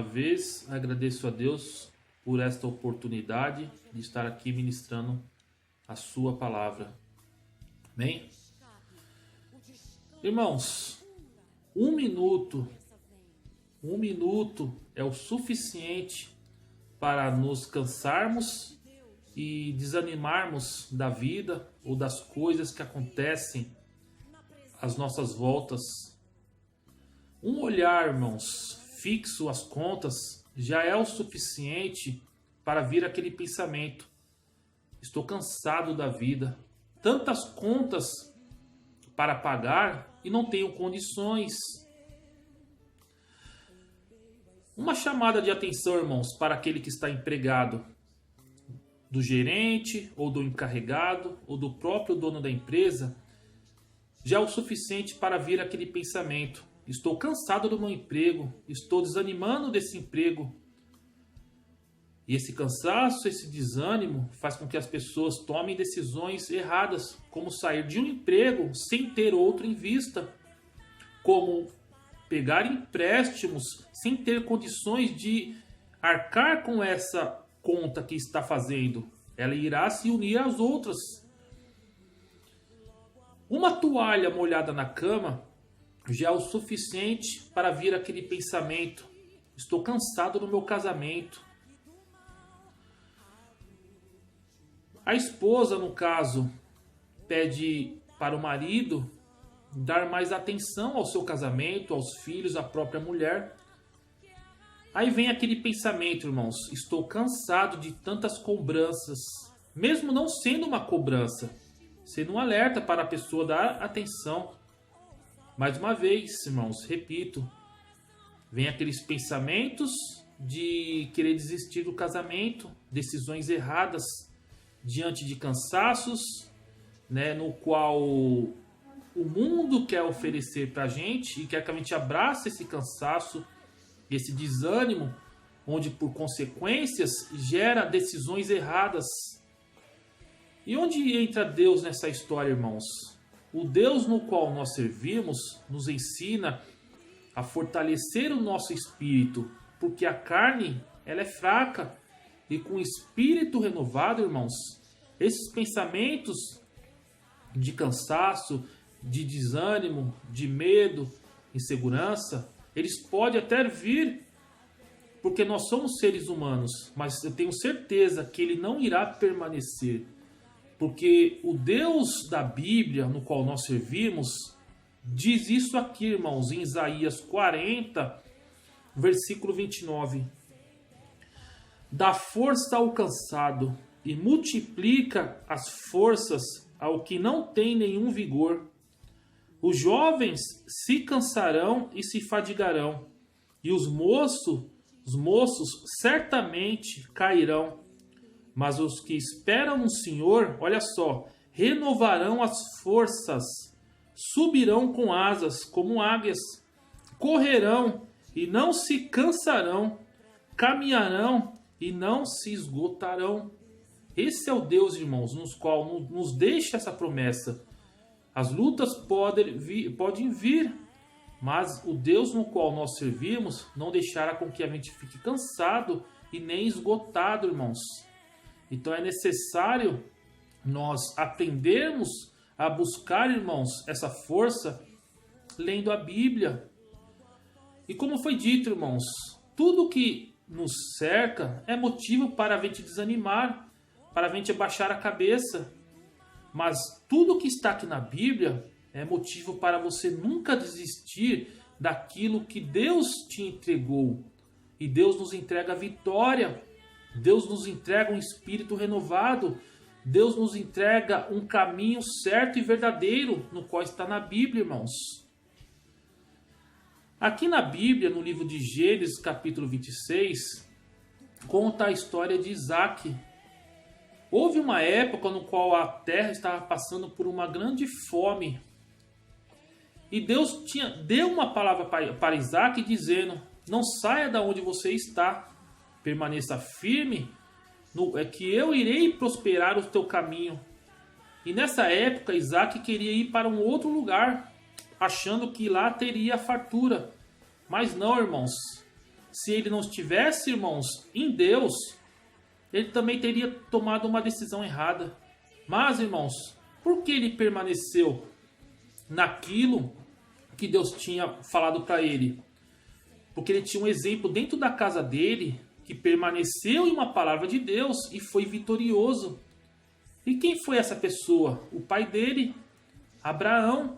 vez, agradeço a Deus por esta oportunidade de estar aqui ministrando a sua palavra. Amém? Irmãos, um minuto é o suficiente para nos cansarmos e desanimarmos da vida ou das coisas que acontecem às nossas voltas. Um olhar, irmãos, fixo às contas já é o suficiente para vir aquele pensamento: estou cansado da vida, tantas contas para pagar e não tenho condições. Uma chamada de atenção, irmãos, para aquele que está empregado, do gerente ou do encarregado ou do próprio dono da empresa, já é o suficiente para vir aquele pensamento: estou cansado do meu emprego, estou desanimando desse emprego. E esse cansaço, esse desânimo faz com que as pessoas tomem decisões erradas, como sair de um emprego sem ter outro em vista, como pegar empréstimos sem ter condições de arcar com essa conta que está fazendo. Ela irá se unir às outras. Uma toalha molhada na cama já é o suficiente para vir aquele pensamento: estou cansado do meu casamento. A esposa, no caso, pede para o marido dar mais atenção ao seu casamento, aos filhos, à própria mulher. Aí vem aquele pensamento, irmãos: estou cansado de tantas cobranças, mesmo não sendo uma cobrança, sendo um alerta para a pessoa dar atenção. Mais uma vez, irmãos, repito, vem aqueles pensamentos de querer desistir do casamento, decisões erradas diante de cansaços, no qual o mundo quer oferecer para a gente e quer que a gente abrace esse cansaço, esse desânimo, onde por consequências gera decisões erradas. E onde entra Deus nessa história, irmãos? O Deus no qual nós servimos nos ensina a fortalecer o nosso espírito, porque a carne ela é fraca, e com o espírito renovado, irmãos, esses pensamentos de cansaço, de desânimo, de medo, insegurança, eles podem até vir, porque nós somos seres humanos, mas eu tenho certeza que ele não irá permanecer, porque o Deus da Bíblia, no qual nós servimos, diz isso aqui, irmãos, em Isaías 40, versículo 29. Dá força ao cansado e multiplica as forças ao que não tem nenhum vigor. Os jovens se cansarão e se fadigarão, e os moços certamente cairão. Mas os que esperam no Senhor, olha só, renovarão as forças, subirão com asas como águias, correrão e não se cansarão, caminharão e não se esgotarão. Esse é o Deus, irmãos, nos qual nos deixa essa promessa. As lutas podem vir, mas o Deus no qual nós servimos não deixará com que a gente fique cansado e nem esgotado, irmãos. Então é necessário nós aprendermos a buscar, irmãos, essa força lendo a Bíblia. E como foi dito, irmãos, tudo que nos cerca é motivo para a gente desanimar, para a gente abaixar a cabeça. Mas tudo que está aqui na Bíblia é motivo para você nunca desistir daquilo que Deus te entregou. E Deus nos entrega a vitória. Deus nos entrega um espírito renovado. Deus nos entrega um caminho certo e verdadeiro, no qual está na Bíblia, irmãos. Aqui na Bíblia, no livro de Gênesis, capítulo 26, conta a história de Isaac. Houve uma época no qual a terra estava passando por uma grande fome. E Deus deu uma palavra para Isaac dizendo: não saia da onde você está, permaneça firme, é que eu irei prosperar o teu caminho. E nessa época Isaac queria ir para um outro lugar, achando que lá teria fartura. Mas não, irmãos. se ele não estivesse, irmãos, em Deus, ele também teria tomado uma decisão errada. Mas, irmãos, por que ele permaneceu naquilo que Deus tinha falado para ele? Porque ele tinha um exemplo dentro da casa dele que permaneceu em uma palavra de Deus e foi vitorioso. E quem foi essa pessoa? O pai dele, Abraão.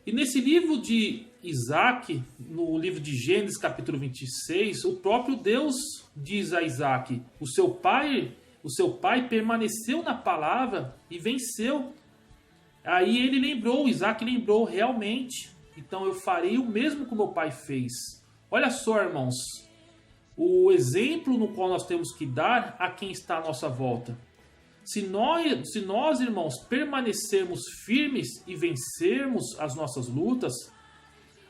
E nesse livro de Isaac, no livro de Gênesis capítulo 26, o próprio Deus diz a Isaac: o seu pai permaneceu na palavra e venceu. Aí ele lembrou, Isaac lembrou realmente: então eu farei o mesmo que meu pai fez. Olha só, irmãos, o exemplo no qual nós temos que dar a quem está à nossa volta. Se nós, irmãos, permanecermos firmes e vencermos as nossas lutas,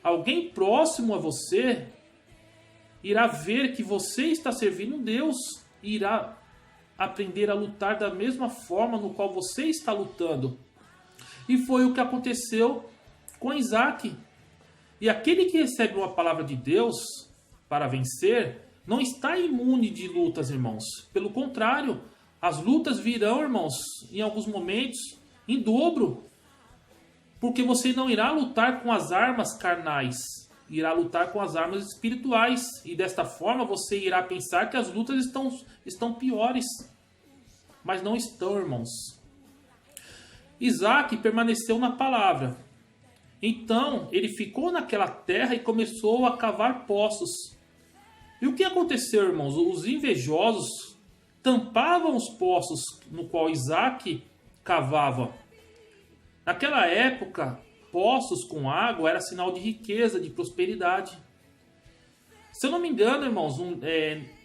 alguém próximo a você irá ver que você está servindo Deus e irá aprender a lutar da mesma forma no qual você está lutando. E foi o que aconteceu com Isaac. E aquele que recebe uma palavra de Deus para vencer não está imune de lutas, irmãos. Pelo contrário, as lutas virão, irmãos, em alguns momentos, em dobro. Porque você não irá lutar com as armas carnais, irá lutar com as armas espirituais. E desta forma você irá pensar que as lutas estão piores. Mas não estão, irmãos. Isaac permaneceu na palavra. Então ele ficou naquela terra e começou a cavar poços. E o que aconteceu, irmãos? Os invejosos tampavam os poços no qual Isaac cavava. Naquela época, poços com água era sinal de riqueza, de prosperidade. Se eu não me engano, irmãos,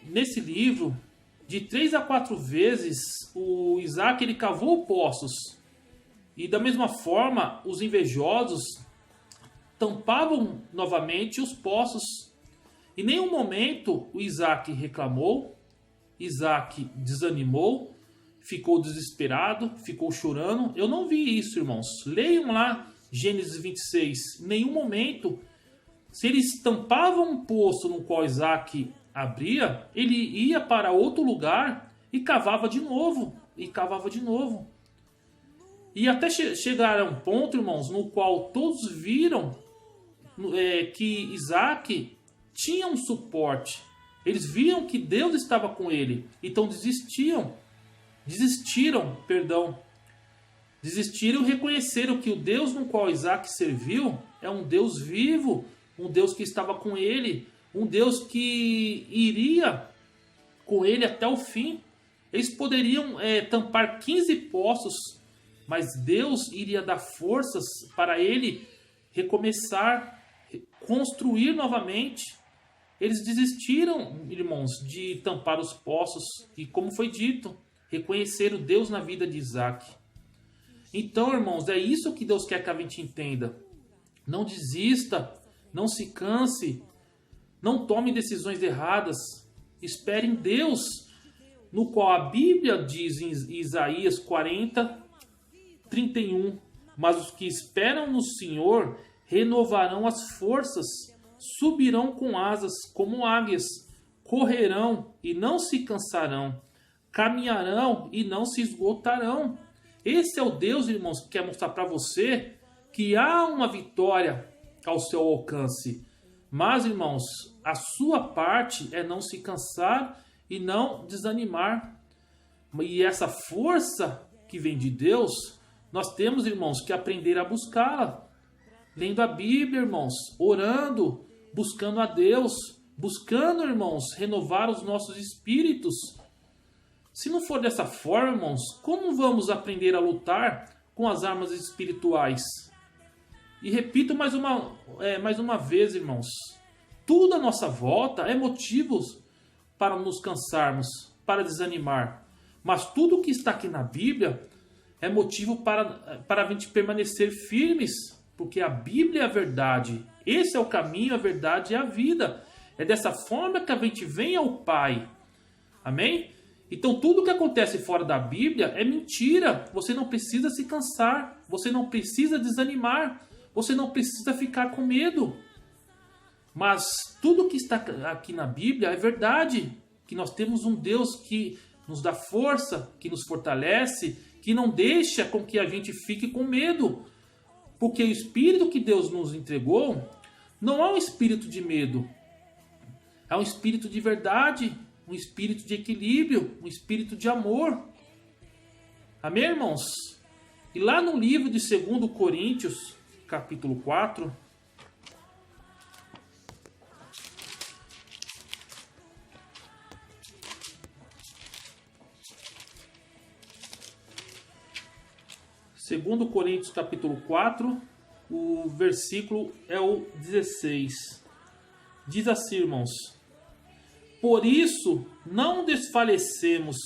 nesse livro, de 3 a 4 vezes, o Isaac ele cavou poços. E da mesma forma, os invejosos tampavam novamente os poços. Em nenhum momento o Isaac reclamou, Isaac desanimou, ficou desesperado, ficou chorando. Eu não vi isso, irmãos. Leiam lá Gênesis 26. Em nenhum momento, se eles tampavam um poço no qual Isaac abria, ele ia para outro lugar e cavava de novo. E cavava de novo. E até chegar a um ponto, irmãos, no qual todos viram que Isaac tinha um suporte. Eles viam que Deus estava com ele. Então desistiram, e reconheceram que o Deus no qual Isaac serviu é um Deus vivo, um Deus que estava com ele, um Deus que iria com ele até o fim. Eles poderiam tampar 15 poços, mas Deus iria dar forças para ele recomeçar, construir novamente. Eles desistiram, irmãos, de tampar os poços e, como foi dito, reconheceram Deus na vida de Isaac. Então, irmãos, é isso que Deus quer que a gente entenda. Não desista, não se canse, não tome decisões erradas. Espere em Deus, no qual a Bíblia diz em Isaías 40, 31, mas os que esperam no Senhor renovarão as forças, subirão com asas como águias, correrão e não se cansarão, caminharão e não se esgotarão. Esse é o Deus, irmãos, que quer mostrar para você que há uma vitória ao seu alcance. Mas, irmãos, a sua parte é não se cansar e não desanimar. E essa força que vem de Deus, nós temos, irmãos, que aprender a buscá-la. Lendo a Bíblia, irmãos, orando, buscando a Deus, buscando, irmãos, renovar os nossos espíritos. Se não for dessa forma, irmãos, como vamos aprender a lutar com as armas espirituais? E repito mais uma vez, irmãos, tudo à nossa volta é motivos para nos cansarmos, para desanimar. Mas tudo que está aqui na Bíblia é motivo para a gente permanecer firmes, porque a Bíblia é a verdade. Esse é o caminho, a verdade e a vida. É dessa forma que a gente vem ao Pai. Amém? Então tudo que acontece fora da Bíblia é mentira. Você não precisa se cansar. Você não precisa desanimar. Você não precisa ficar com medo. Mas tudo que está aqui na Bíblia é verdade, que nós temos um Deus que nos dá força, que nos fortalece, que não deixa com que a gente fique com medo. Porque o espírito que Deus nos entregou não é um espírito de medo, é um espírito de verdade, um espírito de equilíbrio, um espírito de amor. Amém, irmãos? E lá no livro de 2 Coríntios, capítulo 4, Segundo Coríntios capítulo 4, o versículo é o 16. Diz assim, irmãos: por isso não desfalecemos,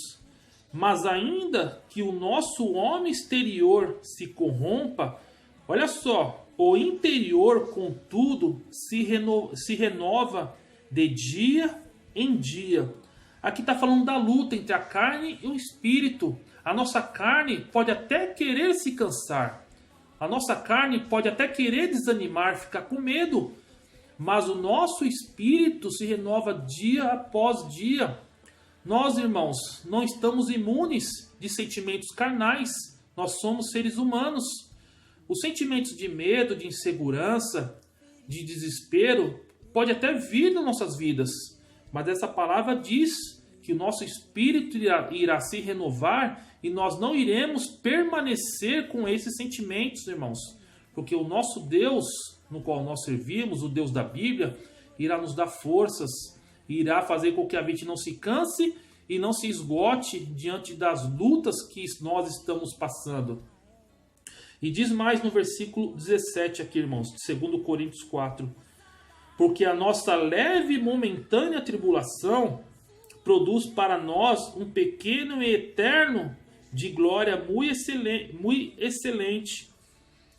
mas ainda que o nosso homem exterior se corrompa, olha só, o interior, contudo, se renova de dia em dia. Aqui está falando da luta entre a carne e o espírito. A nossa carne pode até querer se cansar. A nossa carne pode até querer desanimar, ficar com medo. Mas o nosso espírito se renova dia após dia. Nós, irmãos, não estamos imunes de sentimentos carnais. Nós somos seres humanos. Os sentimentos de medo, de insegurança, de desespero, pode até vir nas nossas vidas. Mas essa palavra diz que o nosso espírito irá se renovar e nós não iremos permanecer com esses sentimentos, irmãos. Porque o nosso Deus, no qual nós servimos, o Deus da Bíblia, irá nos dar forças, irá fazer com que a gente não se canse e não se esgote diante das lutas que nós estamos passando. E diz mais no versículo 17 aqui, irmãos, de 2 Coríntios 4. Porque a nossa leve e momentânea tribulação produz para nós um pequeno e eterno de glória muito excelente.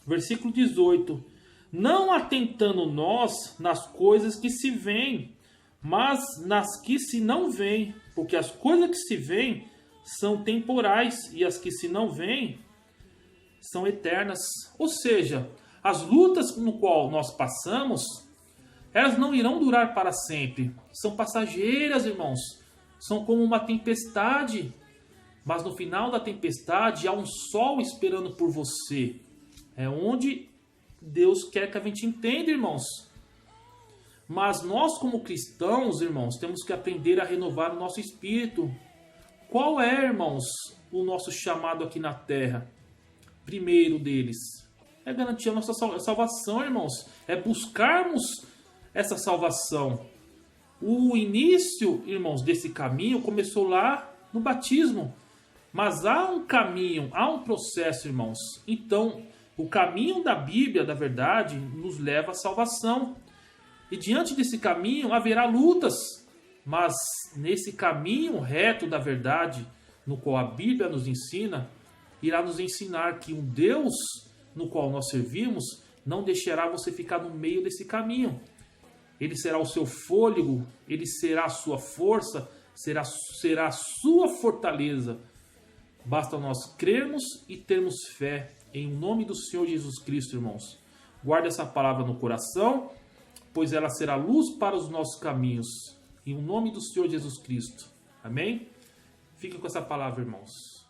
Versículo 18. Não atentando nós nas coisas que se veem, mas nas que se não veem, porque as coisas que se veem são temporais e as que se não veem são eternas. Ou seja, as lutas no qual nós passamos, elas não irão durar para sempre. São passageiras, irmãos. São como uma tempestade. Mas no final da tempestade há um sol esperando por você. É onde Deus quer que a gente entenda, irmãos. Mas nós, como cristãos, irmãos, temos que aprender a renovar o nosso espírito. Qual é, irmãos, o nosso chamado aqui na terra? Primeiro deles é garantir a nossa salvação, irmãos. É buscarmos essa salvação. O início, irmãos, desse caminho começou lá no batismo. Mas há um caminho, há um processo, irmãos. Então, o caminho da Bíblia, da verdade, nos leva à salvação. E diante desse caminho haverá lutas. Mas nesse caminho reto da verdade, no qual a Bíblia nos ensina, irá nos ensinar que um Deus no qual nós servimos não deixará você ficar no meio desse caminho. Ele será o seu fôlego, ele será a sua força, será a sua fortaleza. Basta nós crermos e termos fé em nome do Senhor Jesus Cristo, irmãos. Guarde essa palavra no coração, pois ela será luz para os nossos caminhos. Em nome do Senhor Jesus Cristo. Amém? Fique com essa palavra, irmãos.